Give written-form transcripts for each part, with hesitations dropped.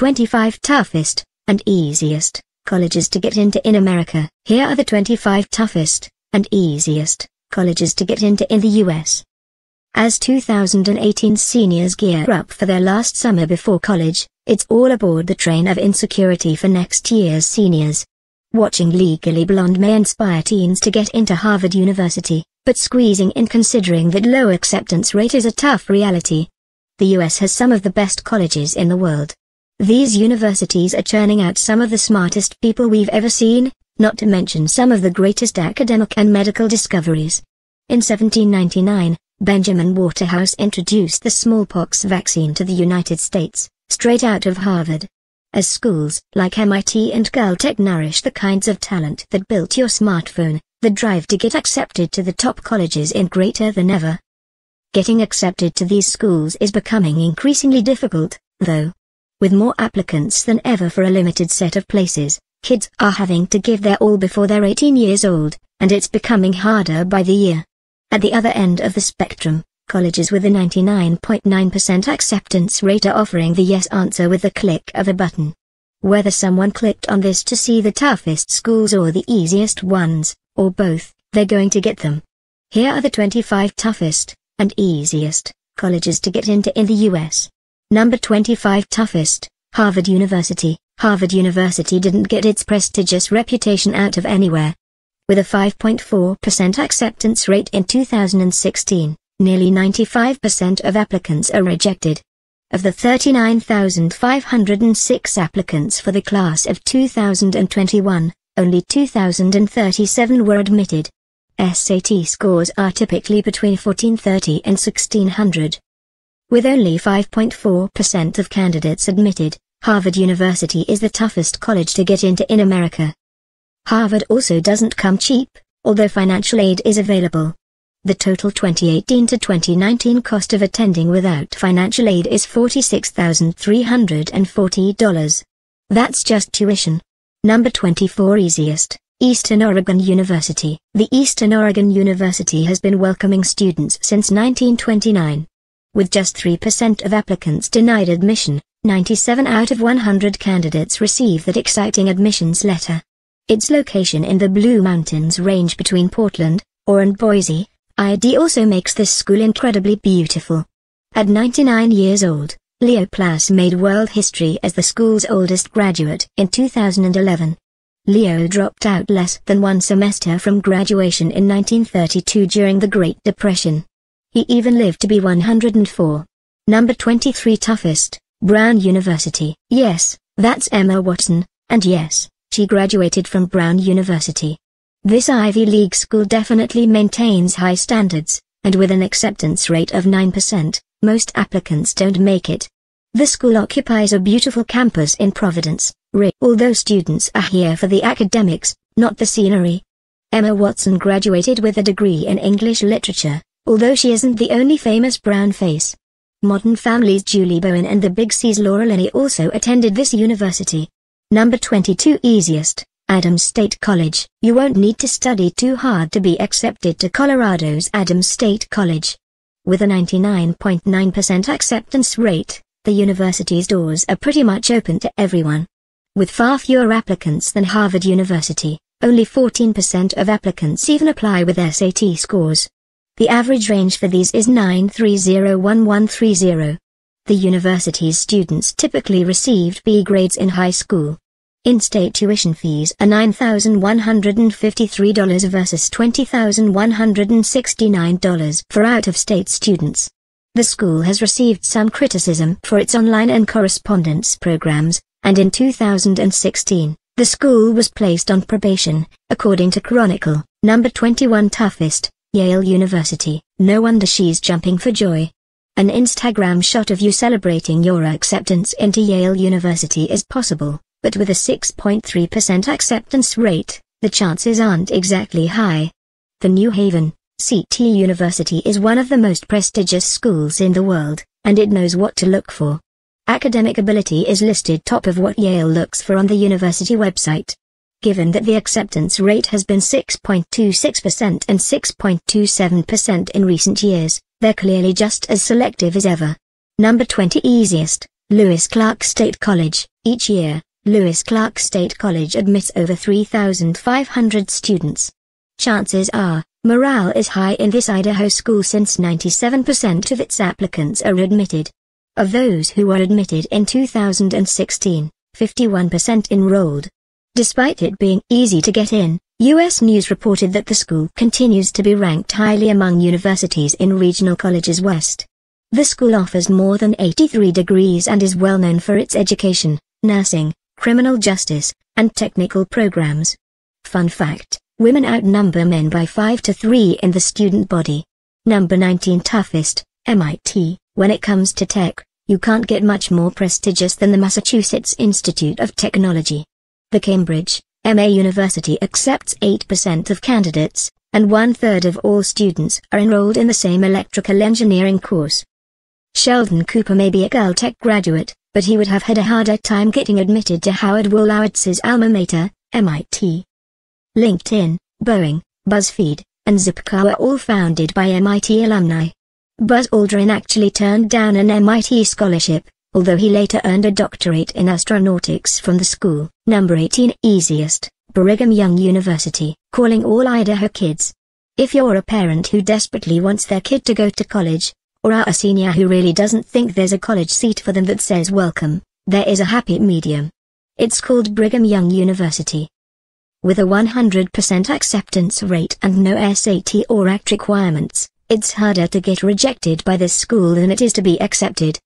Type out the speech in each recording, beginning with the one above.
25 toughest and easiest colleges to get into in America. Here are the 25 toughest and easiest colleges to get into in the US. As 2018 seniors gear up for their last summer before college, it's all aboard the train of insecurity for next year's seniors. Watching Legally Blonde may inspire teens to get into Harvard University, but squeezing in considering that low acceptance rate is a tough reality. The US has some of the best colleges in the world. These universities are churning out some of the smartest people we've ever seen, not to mention some of the greatest academic and medical discoveries. In 1799, Benjamin Waterhouse introduced the smallpox vaccine to the United States, straight out of Harvard. As schools like MIT and CalTech nourish the kinds of talent that built your smartphone, the drive to get accepted to the top colleges is greater than ever. Getting accepted to these schools is becoming increasingly difficult, though. With more applicants than ever for a limited set of places, kids are having to give their all before they're 18 years old, and it's becoming harder by the year. At the other end of the spectrum, colleges with a 99.9% acceptance rate are offering the yes answer with the click of a button. Whether someone clicked on this to see the toughest schools or the easiest ones, or both, they're going to get them. Here are the 25 toughest and easiest colleges to get into in the US. Number 25 toughest, Harvard University. Harvard University didn't get its prestigious reputation out of anywhere. With a 5.4% acceptance rate in 2016, nearly 95% of applicants are rejected. Of the 39,506 applicants for the class of 2021, only 2,037 were admitted. SAT scores are typically between 1430 and 1600. With only 5.4% of candidates admitted, Harvard University is the toughest college to get into in America. Harvard also doesn't come cheap, although financial aid is available. The total 2018 to 2019 cost of attending without financial aid is $46,340. That's just tuition. Number 24 easiest, Eastern Oregon University. The Eastern Oregon University has been welcoming students since 1929. With just 3% of applicants denied admission, 97 out of 100 candidates receive that exciting admissions letter. Its location in the Blue Mountains range between Portland, and Boise, Idaho also makes this school incredibly beautiful. At 99 years old, Leo Plass made world history as the school's oldest graduate in 2011. Leo dropped out less than one semester from graduation in 1932 during the Great Depression. He even lived to be 104. Number 23 toughest, Brown University. Yes, that's Emma Watson, and yes, she graduated from Brown University. This Ivy League school definitely maintains high standards, and with an acceptance rate of 9%, most applicants don't make it. The school occupies a beautiful campus in Providence, although students are here for the academics, not the scenery. Emma Watson graduated with a degree in English literature, although she isn't the only famous brown face. Modern Family's Julie Bowen and the Big C's Laura Linney also attended this university. Number 22 easiest, Adams State College. You won't need to study too hard to be accepted to Colorado's Adams State College. With a 99.9% acceptance rate, the university's doors are pretty much open to everyone. With far fewer applicants than Harvard University, only 14% of applicants even apply with SAT scores. The average range for these is 9301130. The university's students typically received B grades in high school. In-state tuition fees are $9,153 versus $20,169 for out-of-state students. The school has received some criticism for its online and correspondence programs, and in 2016, the school was placed on probation, according to Chronicle. Number 21 toughest, Yale University. No wonder she's jumping for joy. An Instagram shot of you celebrating your acceptance into Yale University is possible, but with a 6.3% acceptance rate, the chances aren't exactly high. The New Haven, CT University is one of the most prestigious schools in the world, and it knows what to look for. Academic ability is listed top of what Yale looks for on the university website. Given that the acceptance rate has been 6.26% and 6.27% in recent years, they're clearly just as selective as ever. Number 20 easiest, Lewis Clark State College. Each year, Lewis Clark State College admits over 3,500 students. Chances are, morale is high in this Idaho school since 97% of its applicants are admitted. Of those who were admitted in 2016, 51% enrolled. Despite it being easy to get in, U.S. News reported that the school continues to be ranked highly among universities in regional colleges west. The school offers more than 83 degrees and is well known for its education, nursing, criminal justice, and technical programs. Fun fact, women outnumber men by 5 to 3 in the student body. Number 19 toughest, MIT. When it comes to tech, you can't get much more prestigious than the Massachusetts Institute of Technology. The Cambridge, MA University accepts 8% of candidates, and 1/3 of all students are enrolled in the same electrical engineering course. Sheldon Cooper may be a CalTech graduate, but he would have had a harder time getting admitted to Howard Wolowitz' alma mater, MIT. LinkedIn, Boeing, BuzzFeed, and Zipcar were all founded by MIT alumni. Buzz Aldrin actually turned down an MIT scholarship, although he later earned a doctorate in astronautics from the school. Number 18 easiest, Brigham Young University. Calling all Idaho kids. If you're a parent who desperately wants their kid to go to college, or are a senior who really doesn't think there's a college seat for them that says welcome, there is a happy medium. It's called Brigham Young University. With a 100% acceptance rate and no SAT or ACT requirements, it's harder to get rejected by this school than it is to be accepted.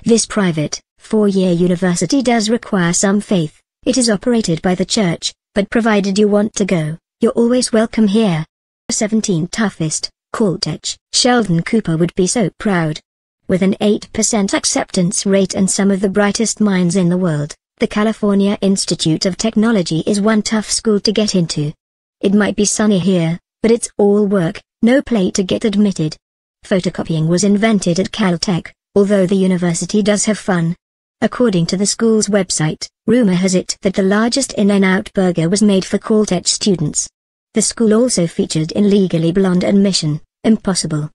This private, 4-year university does require some faith. It is operated by the church, but provided you want to go, you're always welcome here. 17 toughest, CalTech. Sheldon Cooper would be so proud. With an 8% acceptance rate and some of the brightest minds in the world, the California Institute of Technology is one tough school to get into. It might be sunny here, but it's all work, no play to get admitted. Photocopying was invented at CalTech, although the university does have fun. According to the school's website, rumor has it that the largest In-N-Out burger was made for CalTech students. The school also featured in Legally Blonde admission, impossible.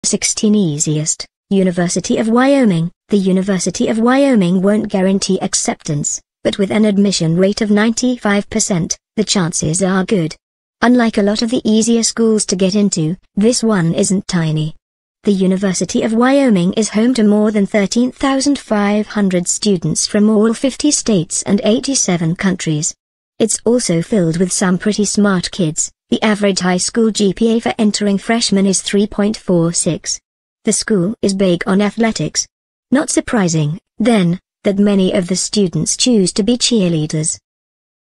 16 easiest, University of Wyoming. The University of Wyoming won't guarantee acceptance, but with an admission rate of 95%, the chances are good. Unlike a lot of the easier schools to get into, this one isn't tiny. The University of Wyoming is home to more than 13,500 students from all 50 states and 87 countries. It's also filled with some pretty smart kids. The average high school GPA for entering freshmen is 3.46. The school is big on athletics. Not surprising, then, that many of the students choose to be cheerleaders.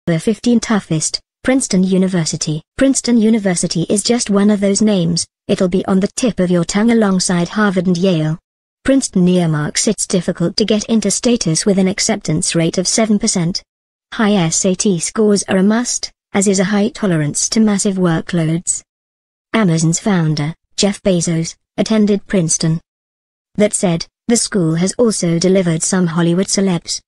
The 15 toughest, Princeton University. Princeton University is just one of those names, it'll be on the tip of your tongue alongside Harvard and Yale. Princeton earmarks its difficult to get into status with an acceptance rate of 7%. High SAT scores are a must, as is a high tolerance to massive workloads. Amazon's founder, Jeff Bezos, attended Princeton. That said, the school has also delivered some Hollywood celebs.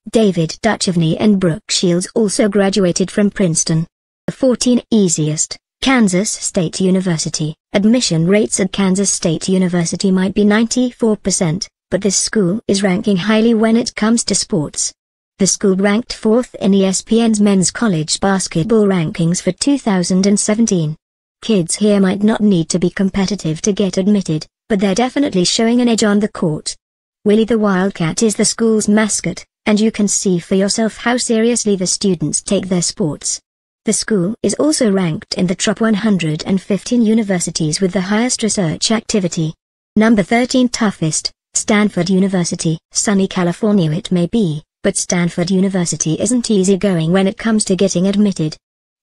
David Duchovny and Brooke Shields also graduated from Princeton. The 14 easiest, Kansas State University. Admission rates at Kansas State University might be 94%, but this school is ranking highly when it comes to sports. The school ranked 4th in ESPN's men's college basketball rankings for 2017. Kids here might not need to be competitive to get admitted, but they're definitely showing an edge on the court. Willie the Wildcat is the school's mascot, and you can see for yourself how seriously the students take their sports. The school is also ranked in the top 115 universities with the highest research activity. Number 13 toughest, Stanford University. Sunny California it may be, but Stanford University isn't easygoing when it comes to getting admitted.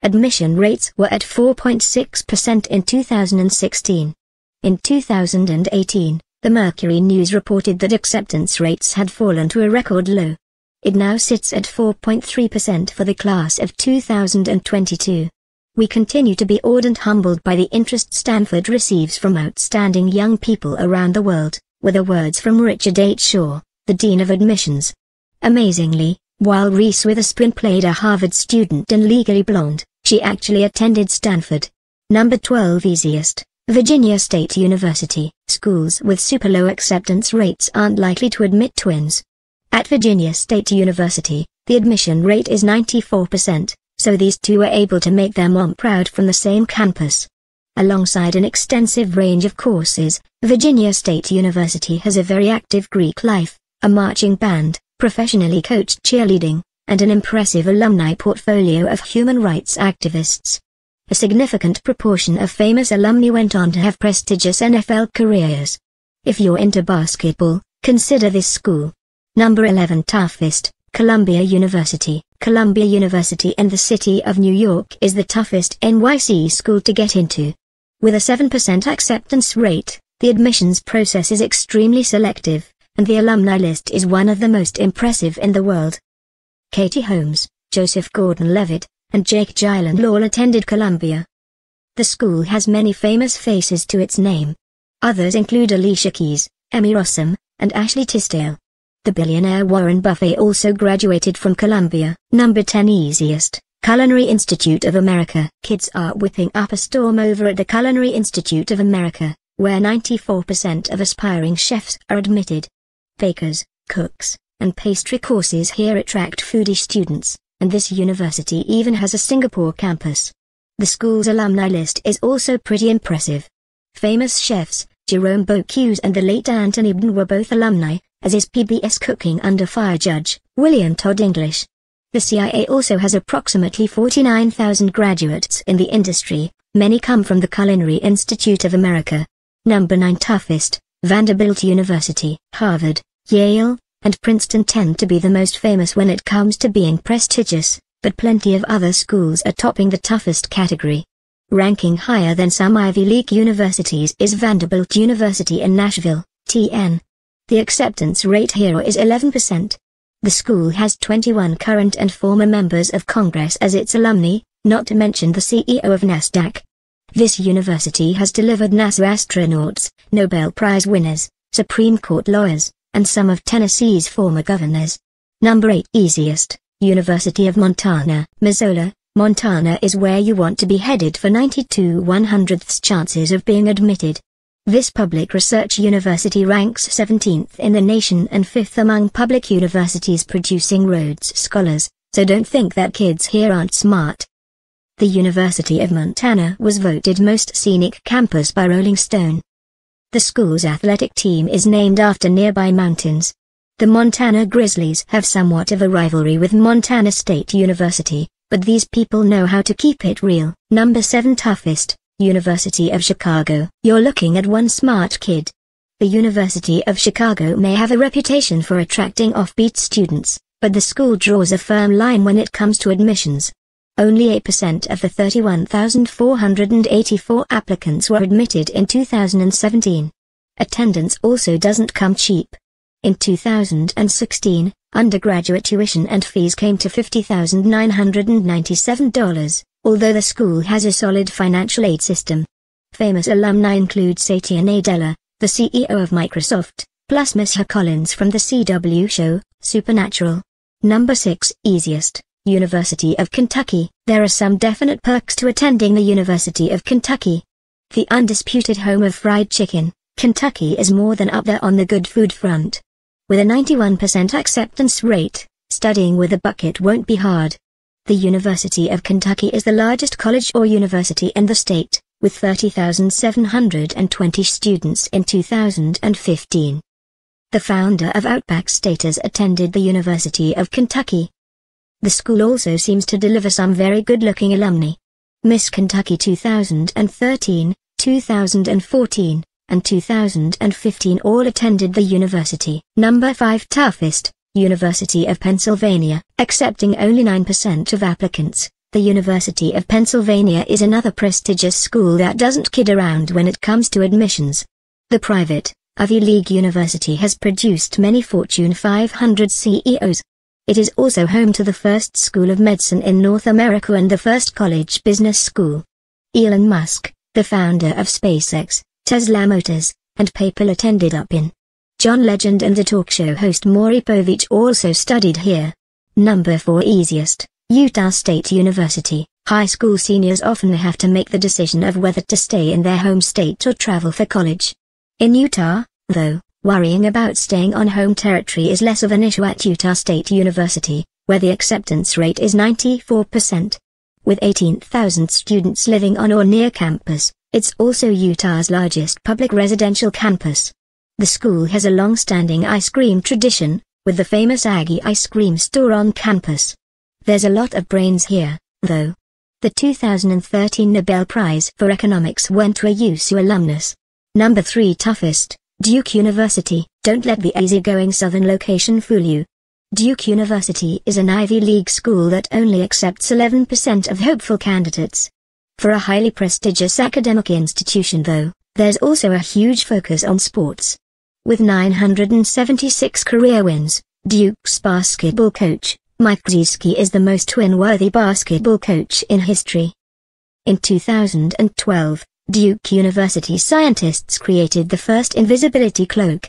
Admission rates were at 4.6% in 2016. In 2018, the Mercury News reported that acceptance rates had fallen to a record low. It now sits at 4.3% for the class of 2022. We continue to be awed and humbled by the interest Stanford receives from outstanding young people around the world, were the words from Richard H. Shaw, the Dean of Admissions. Amazingly, while Reese Witherspoon played a Harvard student in Legally Blonde, she actually attended Stanford. Number 12 easiest, Virginia State University. Schools with super low acceptance rates aren't likely to admit twins. At Virginia State University, the admission rate is 94%, so these two were able to make their mom proud from the same campus. Alongside an extensive range of courses, Virginia State University has a very active Greek life, a marching band, professionally coached cheerleading, and an impressive alumni portfolio of human rights activists. A significant proportion of famous alumni went on to have prestigious NFL careers. If you're into basketball, consider this school. Number 11 toughest, Columbia University. Columbia University in the city of New York is the toughest NYC school to get into. With a 7% acceptance rate, the admissions process is extremely selective, and the alumni list is one of the most impressive in the world. Katie Holmes, Joseph Gordon-Levitt, and Jake Gyllenhaal attended Columbia. The school has many famous faces to its name. Others include Alicia Keys, Emmy Rossum, and Ashley Tisdale. The billionaire Warren Buffett also graduated from Columbia. Number 10 easiest, Culinary Institute of America. Kids are whipping up a storm over at the Culinary Institute of America, where 94% of aspiring chefs are admitted. Bakers, cooks, and pastry courses here attract foodie students, and this university even has a Singapore campus. The school's alumni list is also pretty impressive. Famous chefs, Jerome Bocuse and the late Anthony Bourdain were both alumni, as is PBS Cooking Under Fire judge, William Todd English. The CIA also has approximately 49,000 graduates in the industry, many come from the Culinary Institute of America. Number 9 toughest, Vanderbilt University. Harvard, Yale, and Princeton tend to be the most famous when it comes to being prestigious, but plenty of other schools are topping the toughest category. Ranking higher than some Ivy League universities is Vanderbilt University in Nashville, TN. The acceptance rate here is 11%. The school has 21 current and former members of Congress as its alumni, not to mention the CEO of NASDAQ. This university has delivered NASA astronauts, Nobel Prize winners, Supreme Court lawyers, and some of Tennessee's former governors. Number 8 easiest, University of Montana. Missoula, Montana is where you want to be headed for 92/100ths chances of being admitted. This public research university ranks 17th in the nation and 5th among public universities producing Rhodes Scholars, so don't think that kids here aren't smart. The University of Montana was voted most scenic campus by Rolling Stone. The school's athletic team is named after nearby mountains. The Montana Grizzlies have somewhat of a rivalry with Montana State University, but these people know how to keep it real. Number 7 toughest, University of Chicago. You're looking at one smart kid. The University of Chicago may have a reputation for attracting offbeat students, but the school draws a firm line when it comes to admissions. Only 8% of the 31,484 applicants were admitted in 2017. Attendance also doesn't come cheap. In 2016, undergraduate tuition and fees came to $50,997, although the school has a solid financial aid system. Famous alumni include Satya Nadella, the CEO of Microsoft, plus Misha Collins from the CW show, Supernatural. Number 6 easiest, University of Kentucky. There are some definite perks to attending the University of Kentucky. The undisputed home of fried chicken, Kentucky is more than up there on the good food front. With a 91% acceptance rate, studying with a bucket won't be hard. The University of Kentucky is the largest college or university in the state, with 30,720 students in 2015. The founder of Outback Steakhouse attended the University of Kentucky. The school also seems to deliver some very good-looking alumni. Miss Kentucky 2013, 2014, and 2015 all attended the university. Number 5 toughest, University of Pennsylvania. Accepting only 9% of applicants, the University of Pennsylvania is another prestigious school that doesn't kid around when it comes to admissions. The private, Ivy League university has produced many Fortune 500 CEOs. It is also home to the first school of medicine in North America and the first college business school. Elon Musk, the founder of SpaceX, Tesla Motors, and PayPal attended UPenn. John Legend and the talk show host Maury Povich also studied here. Number 4 easiest, Utah State University. High school seniors often have to make the decision of whether to stay in their home state or travel for college. In Utah, though, Worrying about staying on home territory is less of an issue at Utah State University, where the acceptance rate is 94%. With 18,000 students living on or near campus, it's also Utah's largest public residential campus. The school has a long-standing ice cream tradition, with the famous Aggie ice cream store on campus. There's a lot of brains here, though. The 2013 Nobel Prize for Economics went to a USU alumnus. Number 3 toughest, Duke University. Don't let the easygoing southern location fool you. Duke University is an Ivy League school that only accepts 11% of hopeful candidates. For a highly prestigious academic institution though, there's also a huge focus on sports. With 976 career wins, Duke's basketball coach, Mike Krzyzewski, is the most win-worthy basketball coach in history. In 2012, Duke University scientists created the first invisibility cloak.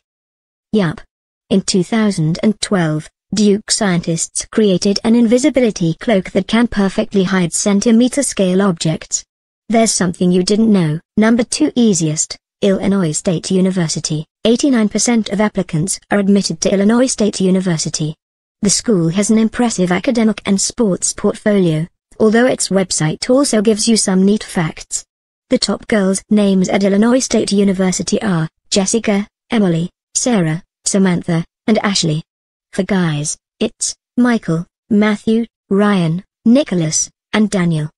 Yup. In 2012, Duke scientists created an invisibility cloak that can perfectly hide centimeter-scale objects. There's something you didn't know. Number 2 easiest, Illinois State University. 89% of applicants are admitted to Illinois State University. The school has an impressive academic and sports portfolio, although its website also gives you some neat facts. The top girls' names at Illinois State University are Jessica, Emily, Sarah, Samantha, and Ashley. For guys, it's Michael, Matthew, Ryan, Nicholas, and Daniel.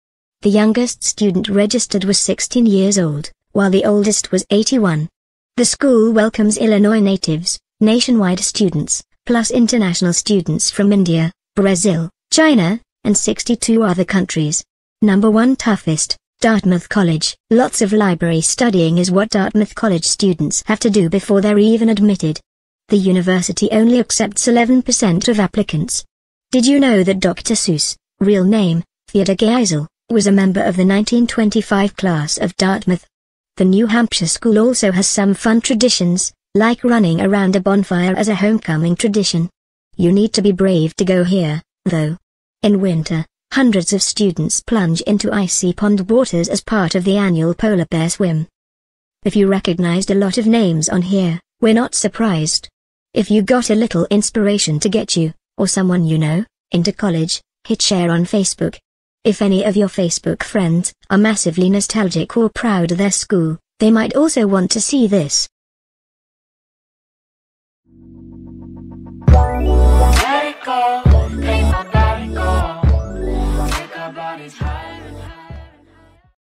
The youngest student registered was 16 years old, while the oldest was 81. The school welcomes Illinois natives, nationwide students, plus international students from India, Brazil, China, and 62 other countries. Number 1 toughest, Dartmouth College. Lots of library studying is what Dartmouth College students have to do before they're even admitted. The university only accepts 11% of applicants. Did you know that Dr. Seuss, real name, Theodore Geisel, was a member of the 1925 class of Dartmouth? The New Hampshire school also has some fun traditions, like running around a bonfire as a homecoming tradition. You need to be brave to go here, though. In winter, hundreds of students plunge into icy pond waters as part of the annual polar bear swim. If you recognized a lot of names on here, we're not surprised. If you got a little inspiration to get you, or someone you know, into college, hit share on Facebook. If any of your Facebook friends are massively nostalgic or proud of their school, they might also want to see this. Let it go.